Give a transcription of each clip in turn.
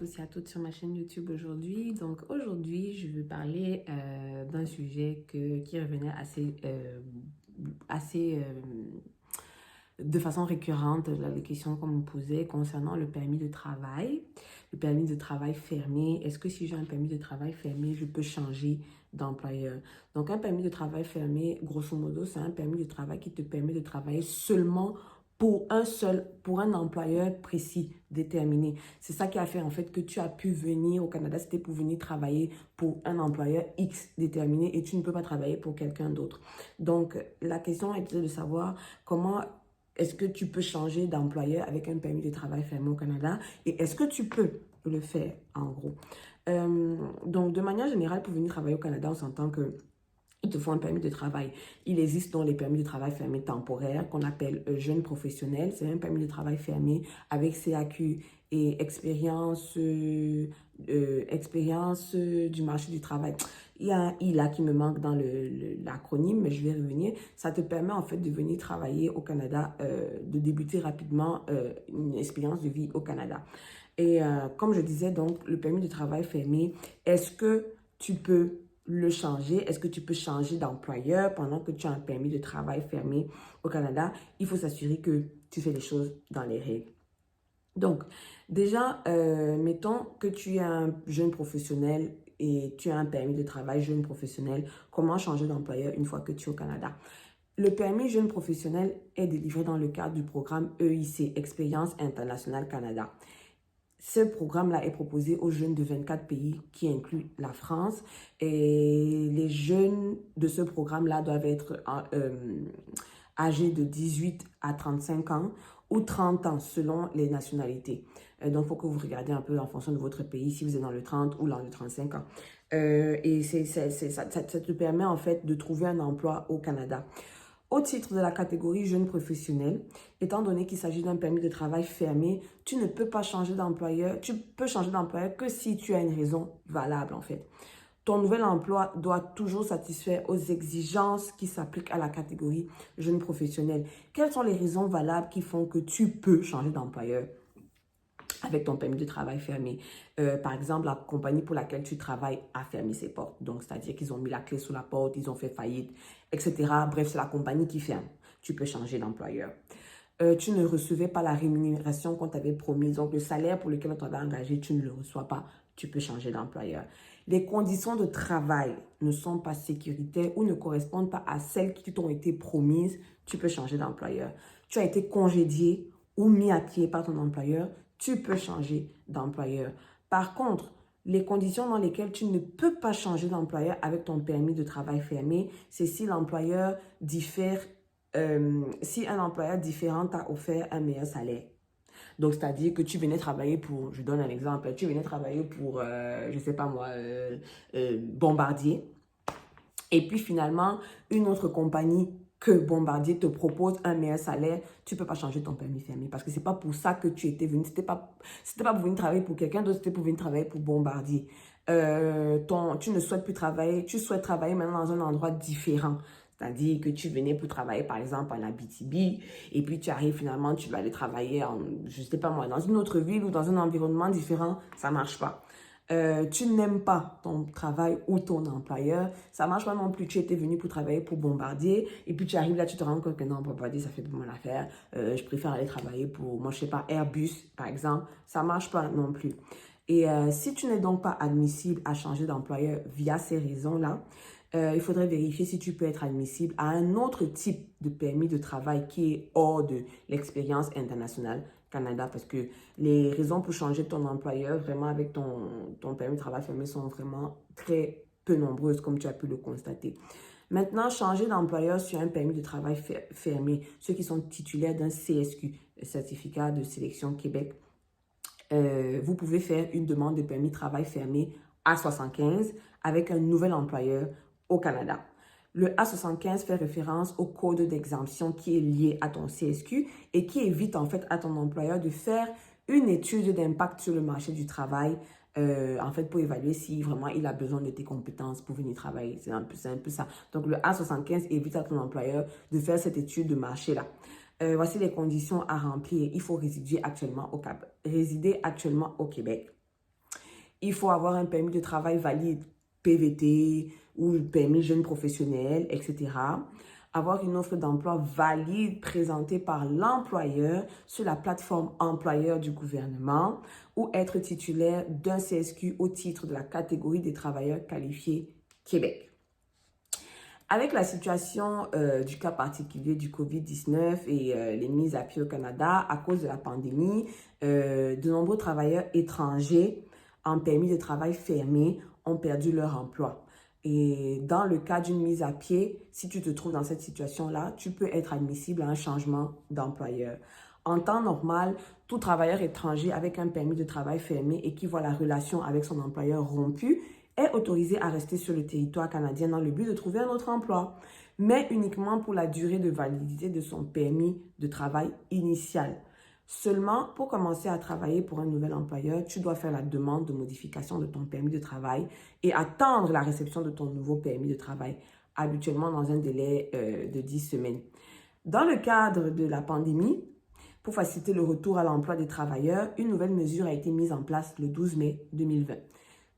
tous et à toutes sur ma chaîne YouTube aujourd'hui. Donc aujourd'hui, je veux parler d'un sujet qui revenait de façon récurrente, les questions qu'on me posait concernant le permis de travail. Le permis de travail fermé, est-ce que si j'ai un permis de travail fermé, je peux changer d'employeur? Donc un permis de travail fermé, grosso modo, c'est un permis de travail qui te permet de travailler seulement pour un employeur précis, déterminé. C'est ça qui a fait en fait que tu as pu venir au Canada, c'était pour venir travailler pour un employeur X déterminé et tu ne peux pas travailler pour quelqu'un d'autre. Donc la question est de savoir comment est-ce que tu peux changer d'employeur avec un permis de travail fermé au Canada et est-ce que tu peux le faire en gros. Donc de manière générale, pour venir travailler au Canada, on s'entend que il te faut un permis de travail. Il existe donc les permis de travail fermés temporaires qu'on appelle jeunes professionnels. C'est un permis de travail fermé avec CAQ et expérience du marché du travail. Il y a un I là qui me manque dans l'acronyme, mais je vais revenir. Ça te permet en fait de venir travailler au Canada, de débuter rapidement une expérience de vie au Canada. Et comme je disais, donc, le permis de travail fermé, est-ce que tu peux le changer? Est-ce que tu peux changer d'employeur pendant que tu as un permis de travail fermé au Canada? Il faut s'assurer que tu fais les choses dans les règles. Donc, déjà, mettons que tu es un jeune professionnel et tu as un permis de travail jeune professionnel. Comment changer d'employeur une fois que tu es au Canada? Le permis jeune professionnel est délivré dans le cadre du programme EIC, Expérience Internationale Canada. Ce programme-là est proposé aux jeunes de 24 pays qui inclut la France et les jeunes de ce programme-là doivent être âgés de 18 à 35 ans ou 30 ans selon les nationalités. Donc, il faut que vous regardiez un peu en fonction de votre pays si vous êtes dans le 30 ou dans le 35 ans. Et ça te permet en fait de trouver un emploi au Canada. Au titre de la catégorie jeune professionnel, étant donné qu'il s'agit d'un permis de travail fermé, tu ne peux pas changer d'employeur. Tu peux changer d'employeur que si tu as une raison valable en fait. Ton nouvel emploi doit toujours satisfaire aux exigences qui s'appliquent à la catégorie jeune professionnel. Quelles sont les raisons valables qui font que tu peux changer d'employeur avec ton permis de travail fermé? Par exemple, la compagnie pour laquelle tu travailles a fermé ses portes. Donc, c'est-à-dire qu'ils ont mis la clé sous la porte, ils ont fait faillite, etc. Bref, c'est la compagnie qui ferme. Tu peux changer d'employeur. Tu ne recevais pas la rémunération qu'on t'avait promise. Donc, le salaire pour lequel on t'avait engagé, tu ne le reçois pas. Tu peux changer d'employeur. Les conditions de travail ne sont pas sécuritaires ou ne correspondent pas à celles qui t'ont été promises. Tu peux changer d'employeur. Tu as été congédié ou mis à pied par ton employeur. Tu peux changer d'employeur. Par contre, les conditions dans lesquelles tu ne peux pas changer d'employeur avec ton permis de travail fermé, c'est si l'employeur diffère, si un employeur différent t'a offert un meilleur salaire. Donc, c'est-à-dire que tu venais travailler pour, je donne un exemple, tu venais travailler pour, je ne sais pas moi, Bombardier. Et puis finalement, une autre compagnie que Bombardier te propose un meilleur salaire, tu ne peux pas changer ton permis fermé parce que ce n'est pas pour ça que tu étais venu. C'était pas pour venir travailler pour quelqu'un d'autre, c'était pour venir travailler pour Bombardier. Tu ne souhaites plus travailler, tu souhaites travailler maintenant dans un endroit différent. C'est-à-dire que tu venais pour travailler, par exemple, en Abitibi, et puis tu arrives finalement, tu vas aller travailler je ne sais pas moi, dans une autre ville ou dans un environnement différent, ça ne marche pas. Tu n'aimes pas ton travail ou ton employeur, ça ne marche pas non plus. Tu étais venu pour travailler pour Bombardier et puis tu arrives là, tu te rends compte que non, Bombardier, ça fait pas mon affaire. Je préfère aller travailler pour, moi, je sais pas, Airbus, par exemple. Ça ne marche pas non plus. Et si tu n'es donc pas admissible à changer d'employeur via ces raisons-là, il faudrait vérifier si tu peux être admissible à un autre type de permis de travail qui est hors de l'expérience internationale Canada parce que les raisons pour changer ton employeur vraiment avec ton permis de travail fermé sont vraiment très peu nombreuses comme tu as pu le constater. Maintenant, changer d'employeur sur un permis de travail fermé, ceux qui sont titulaires d'un CSQ, Certificat de sélection Québec, vous pouvez faire une demande de permis de travail fermé A75 avec un nouvel employeur au Canada. Le A75 fait référence au code d'exemption qui est lié à ton CSQ et qui évite en fait à ton employeur de faire une étude d'impact sur le marché du travail en fait pour évaluer si vraiment il a besoin de tes compétences pour venir travailler. C'est un peu ça. Donc le A75 évite à ton employeur de faire cette étude de marché-là. Voici les conditions à remplir. Il faut résider actuellement au Québec. Il faut avoir un permis de travail valide, PVT ou permis jeune professionnel, etc. Avoir une offre d'emploi valide présentée par l'employeur sur la plateforme employeur du gouvernement ou être titulaire d'un CSQ au titre de la catégorie des travailleurs qualifiés Québec. Avec la situation du cas particulier du COVID-19 et les mises à pied au Canada à cause de la pandémie, de nombreux travailleurs étrangers en permis de travail fermé ont perdu leur emploi. Et dans le cas d'une mise à pied, si tu te trouves dans cette situation-là, tu peux être admissible à un changement d'employeur. En temps normal, tout travailleur étranger avec un permis de travail fermé et qui voit la relation avec son employeur rompue est autorisé à rester sur le territoire canadien dans le but de trouver un autre emploi, mais uniquement pour la durée de validité de son permis de travail initial. Seulement, pour commencer à travailler pour un nouvel employeur, tu dois faire la demande de modification de ton permis de travail et attendre la réception de ton nouveau permis de travail, habituellement dans un délai de 10 semaines. Dans le cadre de la pandémie, pour faciliter le retour à l'emploi des travailleurs, une nouvelle mesure a été mise en place le 12 mai 2020.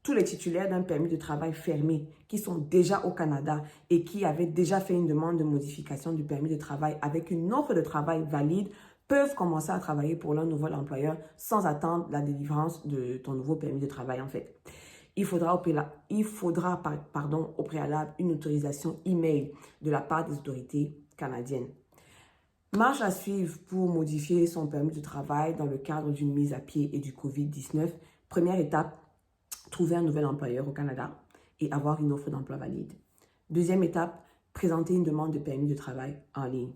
Tous les titulaires d'un permis de travail fermé qui sont déjà au Canada et qui avaient déjà fait une demande de modification du permis de travail avec une offre de travail valide peuvent commencer à travailler pour leur nouvel employeur sans attendre la délivrance de ton nouveau permis de travail en fait. Il faudra au préalable une autorisation email de la part des autorités canadiennes. Marche à suivre pour modifier son permis de travail dans le cadre d'une mise à pied et du COVID-19. Première étape, trouver un nouvel employeur au Canada et avoir une offre d'emploi valide. Deuxième étape, présenter une demande de permis de travail en ligne.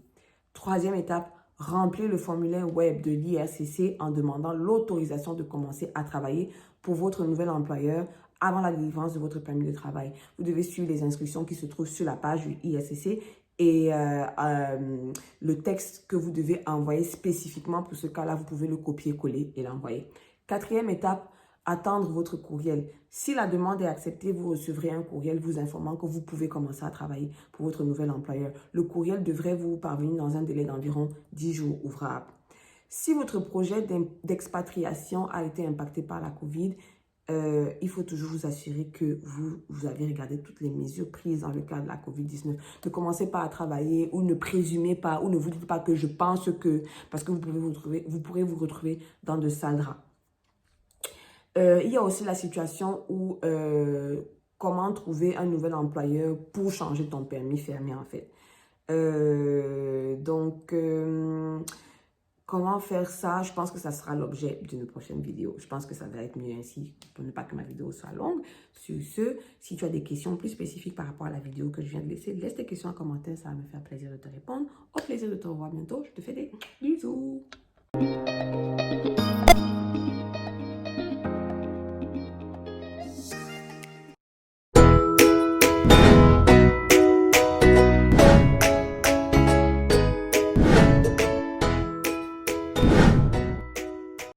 Troisième étape, remplir le formulaire web de l'IRCC en demandant l'autorisation de commencer à travailler pour votre nouvel employeur avant la délivrance de votre permis de travail. Vous devez suivre les instructions qui se trouvent sur la page du IRCC et le texte que vous devez envoyer spécifiquement pour ce cas-là, vous pouvez le copier-coller et l'envoyer. Quatrième étape, attendre votre courriel. Si la demande est acceptée, vous recevrez un courriel vous informant que vous pouvez commencer à travailler pour votre nouvel employeur. Le courriel devrait vous parvenir dans un délai d'environ 10 jours ouvrables. Si votre projet d'expatriation a été impacté par la COVID, il faut toujours vous assurer que vous avez regardé toutes les mesures prises dans le cadre de la COVID-19. Ne commencez pas à travailler ou ne présumez pas ou ne vous dites pas que je pense que, parce que vous pourrez vous retrouver dans de sales draps. Il y a aussi la situation où comment trouver un nouvel employeur pour changer ton permis fermé en fait. Comment faire ça? Je pense que ça sera l'objet d'une prochaine vidéo. Je pense que ça va être mieux ainsi pour ne pas que ma vidéo soit longue. Sur ce, si tu as des questions plus spécifiques par rapport à la vidéo que je viens de laisser, laisse tes questions en commentaire. Ça va me faire plaisir de te répondre. Au plaisir de te revoir bientôt. Je te fais des bisous.